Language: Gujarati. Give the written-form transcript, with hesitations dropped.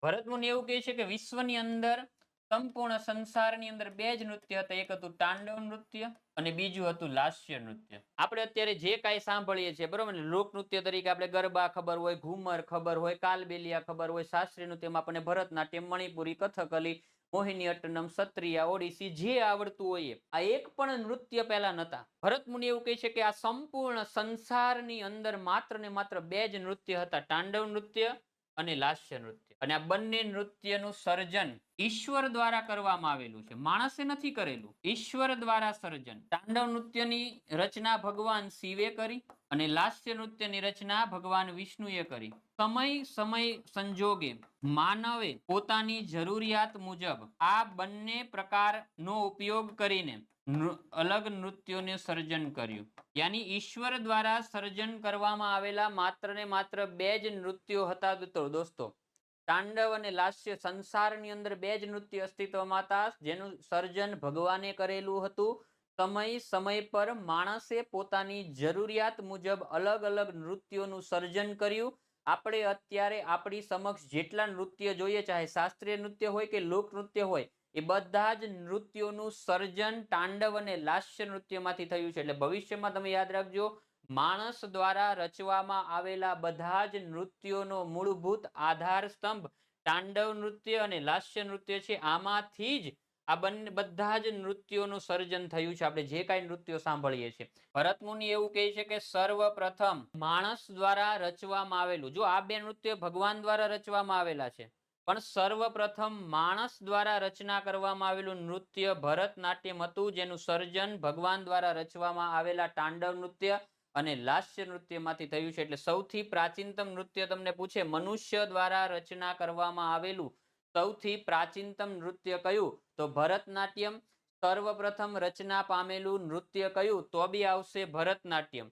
ભરતમુનિ એવું કહે છે કે વિશ્વની અંદર સંપૂર્ણ સંસારની અંદર બે જ નૃત્ય હતા. એક હતું તાંડવ નૃત્ય અને બીજું હતું લાસ્ય નૃત્ય. આપણે અત્યારે જે કાંઈ સાંભળીએ છીએ બરોબર ને, લોક નૃત્ય તરીકે આપણે ગરબા ખબર હોય, ઘુમર ખબર હોય, કાલબેલિયા ખબર હોય, શાસ્ત્રીય નૃત્યમાં આપણને ભરતનાટ્યમ, મણિપુરી, કથકલી, મોહિની અટ્ટનમ, સત્રિયા, ઓડિસી જે આવડતું હોય આ એક પણ નૃત્ય પહેલા નતા. ભરતમુનિ એવું કહે છે કે આ સંપૂર્ણ સંસારની અંદર માત્ર ને માત્ર બે જ નૃત્ય હતા, તાંડવ નૃત્ય અને લાસ્ય નૃત્ય. અને આ બંને નૃત્યનું સર્જન ઈશ્વર દ્વારા કરવામાં આવેલું છે, માણસે નથી કરેલું, ઈશ્વર દ્વારા સર્જન. તાંડવ નૃત્યની રચના ભગવાન શિવે કરી અને લાસ્ય નૃત્યની રચના ભગવાન વિષ્ણુએ કરી. સમય સંજોગે માનવે પોતાની જરૂરિયાત મુજબ આ બંને પ્રકારનો ઉપયોગ કરીને અલગ નૃત્યોને સર્જન કર્યું. યાની ઈશ્વર દ્વારા સર્જન કરવામાં આવેલા માત્ર ને માત્ર બે જ નૃત્યો હતા દોસ્તો. તાંડવ અને લાસ્ય. સંસારની અંદર બે જ નૃત્ય અસ્તિત્વમાં હતા જેનું સર્જન ભગવાને કરેલું હતું. સમય પર માણસે પોતાની જરૂરિયાત મુજબ અલગ અલગ નૃત્યોનું સર્જન કર્યું. આપણે અત્યારે આપણી સમક્ષ જેટલા નૃત્ય જોઈએ, ચાહે શાસ્ત્રીય નૃત્ય હોય કે લોક નૃત્ય હોય, એ બધા જ નૃત્યોનું સર્જન તાંડવ અને લાસ્ય નૃત્યમાંથી થયું છે. એટલે ભવિષ્યમાં તમે યાદ રાખજો, માણસ દ્વારા રચવામાં આવેલા બધા જ નૃત્યોનો મૂળભૂત આધાર સ્તંભ તાંડવ નૃત્ય અને લાસ્ય નૃત્ય છે. આમાંથી જ આ બધા જ નૃત્યોનું સર્જન થયું છે. આપણે જે કાંઈ નૃત્યો સાંભળીએ છીએ, ભરતમુનિ એવું કહે છે કે સર્વપ્રથમ માણસ દ્વારા રચવામાં આવેલું, જો આ બે નૃત્ય ભગવાન દ્વારા રચવામાં આવેલા છે, પણ સર્વપ્રથમ માણસ દ્વારા રચના કરવામાં આવેલું નૃત્ય ભરતનાટ્યમ હતું, જેનું સર્જન ભગવાન દ્વારા રચવામાં આવેલા તાંડવ નૃત્ય અને લાસ્ય નૃત્યમાંથી થયું છે. એટલે સૌથી પ્રાચીનતમ નૃત્ય તમને પૂછે મનુષ્ય દ્વારા રચના કરવામાં આવેલું સૌથી પ્રાચીનતમ નૃત્ય કયું, તો ભરતનાટ્યમ. સર્વપ્રથમ રચના પામેલું નૃત્ય કયું, તો બી આવશે ભરતનાટ્યમ.